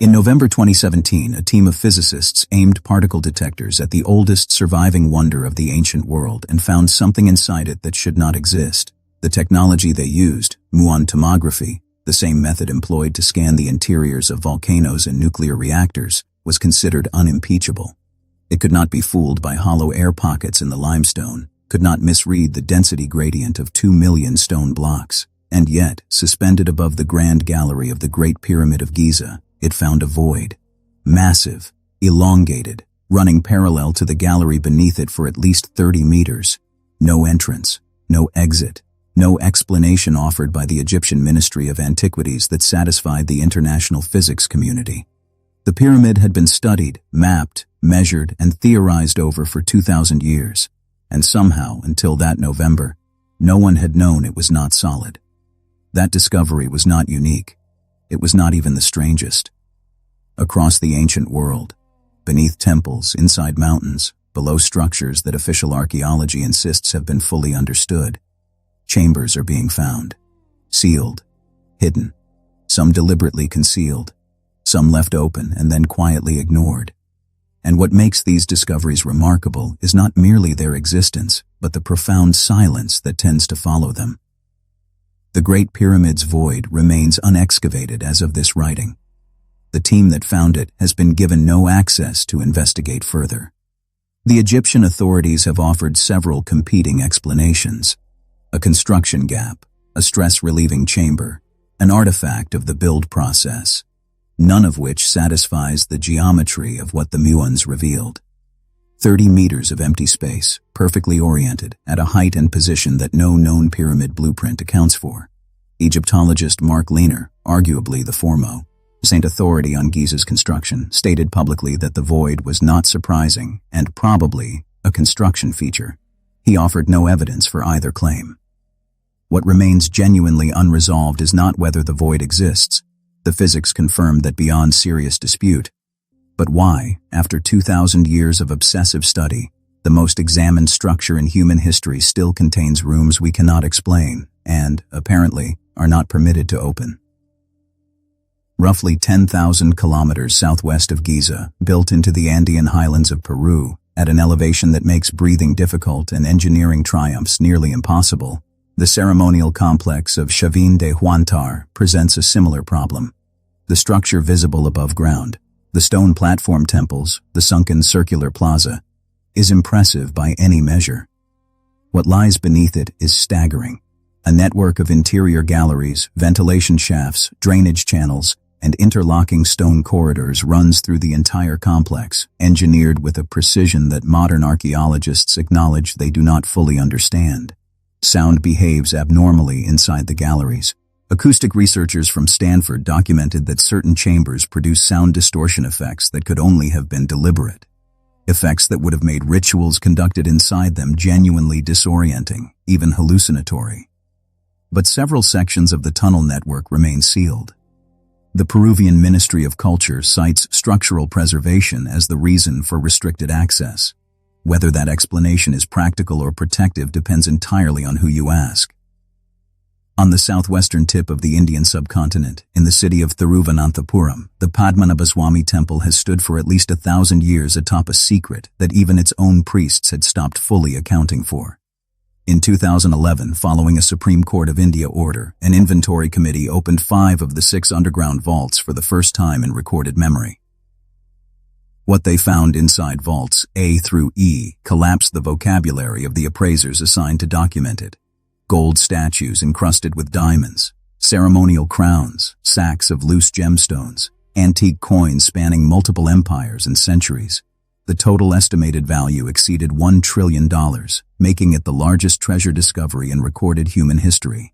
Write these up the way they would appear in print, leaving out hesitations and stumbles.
In November 2017, a team of physicists aimed particle detectors at the oldest surviving wonder of the ancient world and found something inside it that should not exist. The technology they used, muon tomography, the same method employed to scan the interiors of volcanoes and nuclear reactors, was considered unimpeachable. It could not be fooled by hollow air pockets in the limestone, could not misread the density gradient of 2 million stone blocks, and yet, suspended above the grand gallery of the Great Pyramid of Giza, it found a void. Massive, elongated, running parallel to the gallery beneath it for at least 30 meters. No entrance, no exit, no explanation offered by the Egyptian Ministry of Antiquities that satisfied the international physics community. The pyramid had been studied, mapped, measured, and theorized over for 2,000 years, and somehow, until that November, no one had known it was not solid. That discovery was not unique. It was not even the strangest. Across the ancient world, beneath temples, inside mountains, below structures that official archaeology insists have been fully understood, chambers are being found, sealed, hidden, some deliberately concealed, some left open and then quietly ignored. And what makes these discoveries remarkable is not merely their existence, but the profound silence that tends to follow them. The Great Pyramid's void remains unexcavated as of this writing. The team that found it has been given no access to investigate further. The Egyptian authorities have offered several competing explanations: a construction gap, a stress-relieving chamber, an artifact of the build process, none of which satisfies the geometry of what the muons revealed. 30 meters of empty space, perfectly oriented, at a height and position that no known pyramid blueprint accounts for. Egyptologist Mark Lehner, arguably the foremost authority on Giza's construction, stated publicly that the void was not surprising and probably a construction feature. He offered no evidence for either claim. What remains genuinely unresolved is not whether the void exists. The physics confirmed that beyond serious dispute. But why, after 2,000 years of obsessive study, the most examined structure in human history still contains rooms we cannot explain and, apparently, are not permitted to open? Roughly 10,000 kilometers southwest of Giza, built into the Andean highlands of Peru, at an elevation that makes breathing difficult and engineering triumphs nearly impossible, the ceremonial complex of Chavin de Huantar presents a similar problem. The structure visible above ground, the stone platform temples, the sunken circular plaza, is impressive by any measure. What lies beneath it is staggering. A network of interior galleries, ventilation shafts, drainage channels, and interlocking stone corridors runs through the entire complex, engineered with a precision that modern archaeologists acknowledge they do not fully understand. Sound behaves abnormally inside the galleries. Acoustic researchers from Stanford documented that certain chambers produce sound distortion effects that could only have been deliberate. Effects that would have made rituals conducted inside them genuinely disorienting, even hallucinatory. But several sections of the tunnel network remain sealed. The Peruvian Ministry of Culture cites structural preservation as the reason for restricted access. Whether that explanation is practical or protective depends entirely on who you ask. On the southwestern tip of the Indian subcontinent, in the city of Thiruvananthapuram, the Padmanabhaswamy temple has stood for at least 1,000 years atop a secret that even its own priests had stopped fully accounting for. In 2011, following a Supreme Court of India order, an inventory committee opened 5 of the 6 underground vaults for the first time in recorded memory. What they found inside vaults A through E collapsed the vocabulary of the appraisers assigned to document it. Gold statues encrusted with diamonds, ceremonial crowns, sacks of loose gemstones, antique coins spanning multiple empires and centuries. The total estimated value exceeded $1 trillion, making it the largest treasure discovery in recorded human history.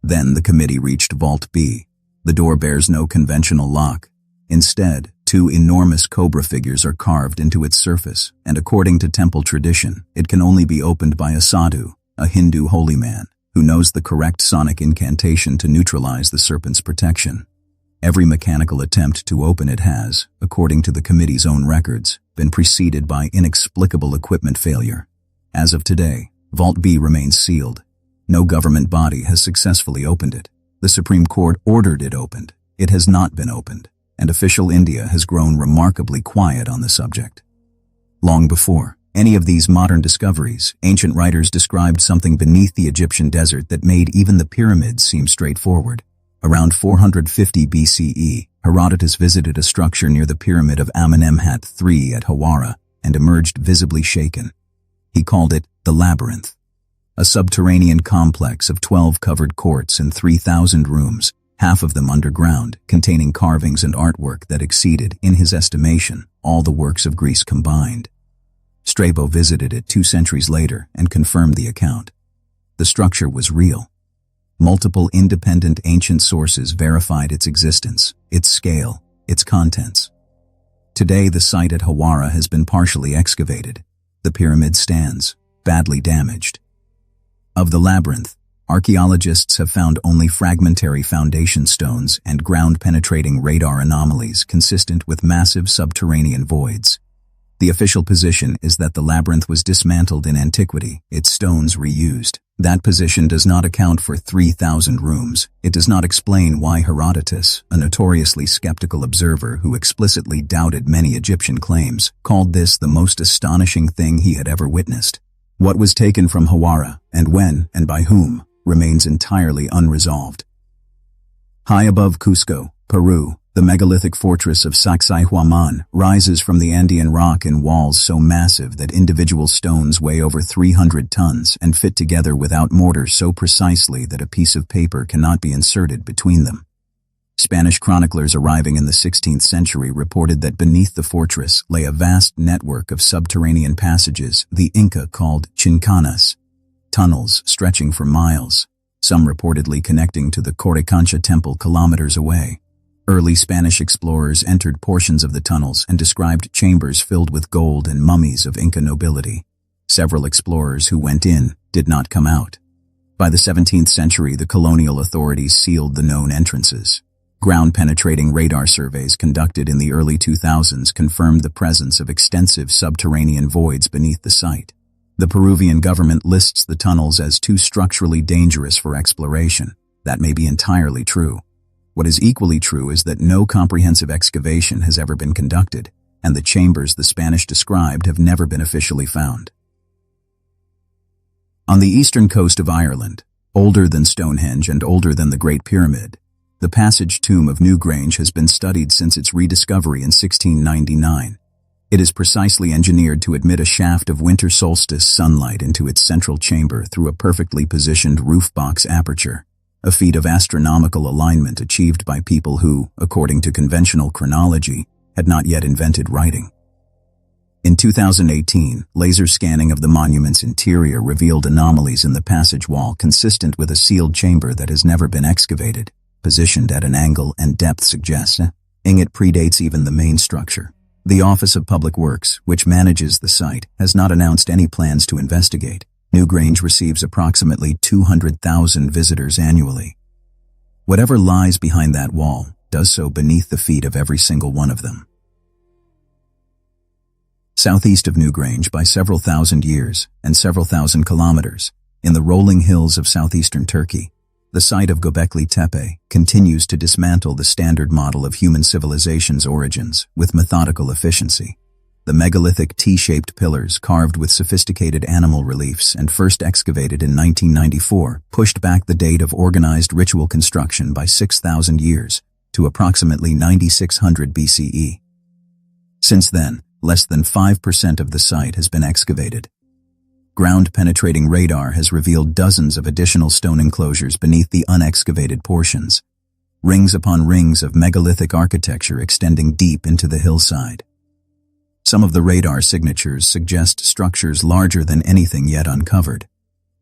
Then the committee reached Vault B. The door bears no conventional lock. Instead, 2 enormous cobra figures are carved into its surface, and according to temple tradition, it can only be opened by a sadhu, a Hindu holy man, who knows the correct sonic incantation to neutralize the serpent's protection. Every mechanical attempt to open it has, according to the committee's own records, been preceded by inexplicable equipment failure. As of today, Vault B remains sealed. No government body has successfully opened it. The Supreme Court ordered it opened. It has not been opened. and official India has grown remarkably quiet on the subject. Long before any of these modern discoveries, ancient writers described something beneath the Egyptian desert that made even the pyramids seem straightforward. Around 450 BCE, Herodotus visited a structure near the pyramid of Amenemhat III at Hawara and emerged visibly shaken. He called it the Labyrinth, a subterranean complex of 12 covered courts and 3,000 rooms, half of them underground, containing carvings and artwork that exceeded, in his estimation, all the works of Greece combined. Strabo visited it 2 centuries later and confirmed the account. The structure was real. Multiple independent ancient sources verified its existence, its scale, its contents. Today, the site at Hawara has been partially excavated. The pyramid stands, badly damaged. Of the labyrinth, archaeologists have found only fragmentary foundation stones and ground-penetrating radar anomalies consistent with massive subterranean voids. The official position is that the labyrinth was dismantled in antiquity, its stones reused. That position does not account for 3,000 rooms. It does not explain why Herodotus, a notoriously skeptical observer who explicitly doubted many Egyptian claims, called this the most astonishing thing he had ever witnessed. What was taken from Hawara, and when, and by whom, remains entirely unresolved. High above Cusco, Peru, the megalithic fortress of Sacsayhuaman rises from the Andean rock in walls so massive that individual stones weigh over 300 tons and fit together without mortar so precisely that a piece of paper cannot be inserted between them. Spanish chroniclers arriving in the 16th century reported that beneath the fortress lay a vast network of subterranean passages the Inca called chincanas, tunnels stretching for miles, some reportedly connecting to the Coricancha temple kilometers away. Early Spanish explorers entered portions of the tunnels and described chambers filled with gold and mummies of Inca nobility. Several explorers who went in did not come out. By the 17th century, the colonial authorities sealed the known entrances. Ground-penetrating radar surveys conducted in the early 2000s confirmed the presence of extensive subterranean voids beneath the site. The Peruvian government lists the tunnels as too structurally dangerous for exploration. That may be entirely true. What is equally true is that no comprehensive excavation has ever been conducted, and the chambers the Spanish described have never been officially found. On the eastern coast of Ireland, older than Stonehenge and older than the Great Pyramid, the passage tomb of Newgrange has been studied since its rediscovery in 1699. It is precisely engineered to admit a shaft of winter solstice sunlight into its central chamber through a perfectly positioned roof box aperture, a feat of astronomical alignment achieved by people who, according to conventional chronology, had not yet invented writing. In 2018, laser scanning of the monument's interior revealed anomalies in the passage wall consistent with a sealed chamber that has never been excavated, positioned at an angle and depth suggesting it predates even the main structure. The Office of Public Works, which manages the site, has not announced any plans to investigate. Newgrange receives approximately 200,000 visitors annually. Whatever lies behind that wall does so beneath the feet of every single one of them. Southeast of Newgrange by several thousand years and several thousand kilometers, in the rolling hills of southeastern Turkey, the site of Göbekli Tepe continues to dismantle the standard model of human civilization's origins with methodical efficiency. The megalithic T-shaped pillars carved with sophisticated animal reliefs and first excavated in 1994 pushed back the date of organized ritual construction by 6,000 years to approximately 9600 BCE. Since then, less than 5% of the site has been excavated. Ground-penetrating radar has revealed dozens of additional stone enclosures beneath the unexcavated portions, rings upon rings of megalithic architecture extending deep into the hillside. Some of the radar signatures suggest structures larger than anything yet uncovered.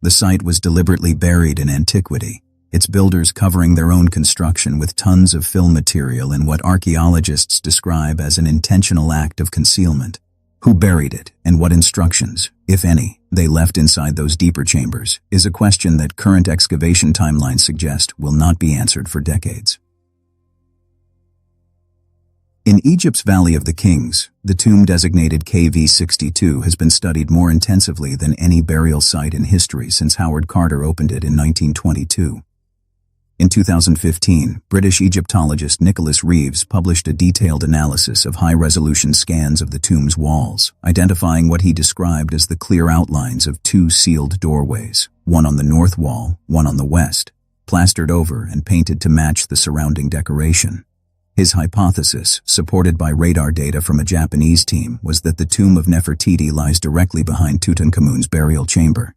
The site was deliberately buried in antiquity, its builders covering their own construction with tons of fill material in what archaeologists describe as an intentional act of concealment. Who buried it, and what instructions, if any, they left inside those deeper chambers, is a question that current excavation timelines suggest will not be answered for decades. In Egypt's Valley of the Kings, the tomb designated KV62 has been studied more intensively than any burial site in history since Howard Carter opened it in 1922. In 2015, British Egyptologist Nicholas Reeves published a detailed analysis of high-resolution scans of the tomb's walls, identifying what he described as the clear outlines of two sealed doorways, one on the north wall, one on the west, plastered over and painted to match the surrounding decoration. His hypothesis, supported by radar data from a Japanese team, was that the tomb of Nefertiti lies directly behind Tutankhamun's burial chamber.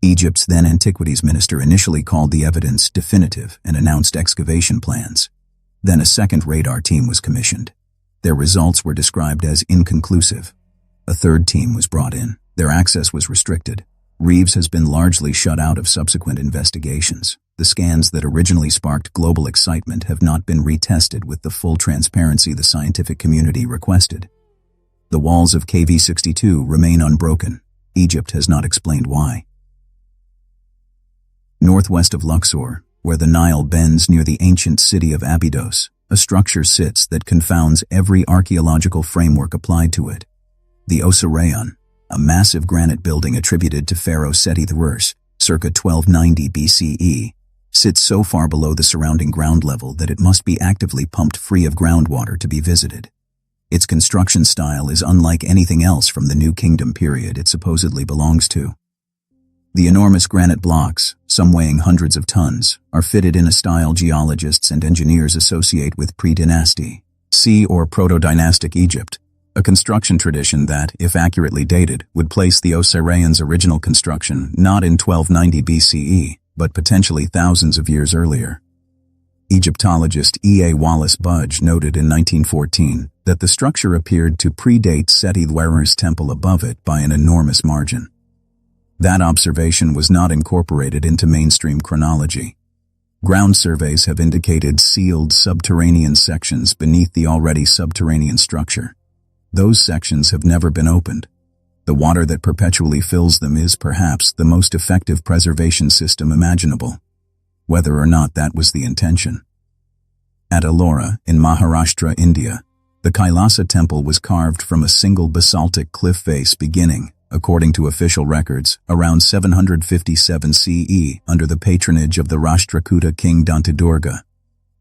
Egypt's then Antiquities Minister initially called the evidence definitive and announced excavation plans. Then a second radar team was commissioned. Their results were described as inconclusive. A third team was brought in. Their access was restricted. Reeves has been largely shut out of subsequent investigations. The scans that originally sparked global excitement have not been retested with the full transparency the scientific community requested. The walls of KV-62 remain unbroken. Egypt has not explained why. Northwest of Luxor, where the Nile bends near the ancient city of Abydos, a structure sits that confounds every archaeological framework applied to it. The Osiraion, a massive granite building attributed to Pharaoh Seti I, circa 1290 BCE, sits so far below the surrounding ground level that it must be actively pumped free of groundwater to be visited. Its construction style is unlike anything else from the New Kingdom period it supposedly belongs to. The enormous granite blocks, some weighing hundreds of tons, are fitted in a style geologists and engineers associate with pre-dynasty, or proto-dynastic Egypt, a construction tradition that, if accurately dated, would place the Osiraion's original construction not in 1290 BCE, but potentially thousands of years earlier. Egyptologist E.A. Wallace Budge noted in 1914 that the structure appeared to predate Seti I's temple above it by an enormous margin. That observation was not incorporated into mainstream chronology. Ground surveys have indicated sealed subterranean sections beneath the already subterranean structure. Those sections have never been opened. The water that perpetually fills them is perhaps the most effective preservation system imaginable, whether or not that was the intention. At Ellora, in Maharashtra, India, the Kailasa temple was carved from a single basaltic cliff face beginning, according to official records, around 757 CE under the patronage of the Rashtrakuta king Dantadurga.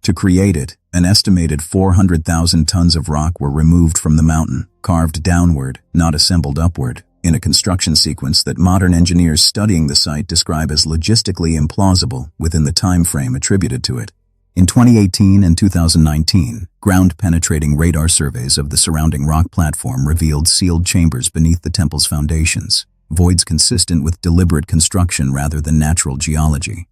To create it, an estimated 400,000 tons of rock were removed from the mountain, carved downward, not assembled upward, in a construction sequence that modern engineers studying the site describe as logistically implausible within the time frame attributed to it. In 2018 and 2019, ground-penetrating radar surveys of the surrounding rock platform revealed sealed chambers beneath the temple's foundations, voids consistent with deliberate construction rather than natural geology.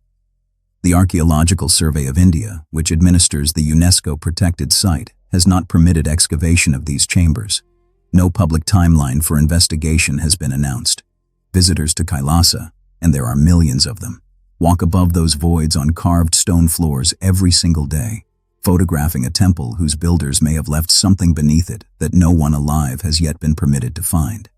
The Archaeological Survey of India, which administers the UNESCO-protected site, has not permitted excavation of these chambers. No public timeline for investigation has been announced. Visitors to Kailasa, and there are millions of them, walk above those voids on carved stone floors every single day, photographing a temple whose builders may have left something beneath it that no one alive has yet been permitted to find.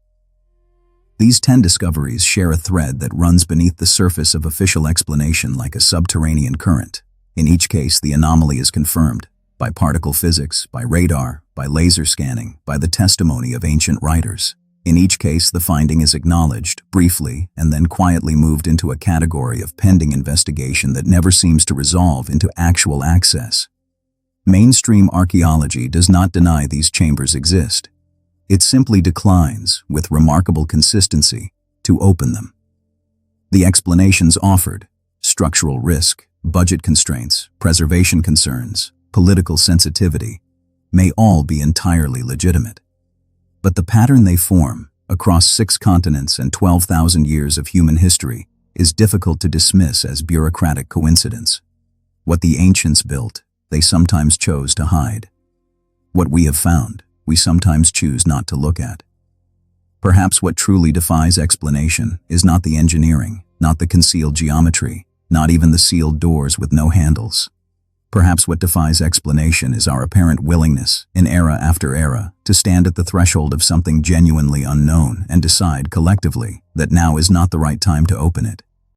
These 10 discoveries share a thread that runs beneath the surface of official explanation like a subterranean current. In each case, the anomaly is confirmed by particle physics, by radar, by laser scanning, by the testimony of ancient writers. In each case, the finding is acknowledged, briefly, and then quietly moved into a category of pending investigation that never seems to resolve into actual access. Mainstream archaeology does not deny these chambers exist. It simply declines, with remarkable consistency, to open them. The explanations offered, structural risk, budget constraints, preservation concerns, political sensitivity, may all be entirely legitimate. But the pattern they form, across 6 continents and 12,000 years of human history, is difficult to dismiss as bureaucratic coincidence. What the ancients built, they sometimes chose to hide. What we have found, we sometimes choose not to look at. Perhaps what truly defies explanation is not the engineering, not the concealed geometry, not even the sealed doors with no handles. Perhaps what defies explanation is our apparent willingness, in era after era, to stand at the threshold of something genuinely unknown and decide collectively that now is not the right time to open it.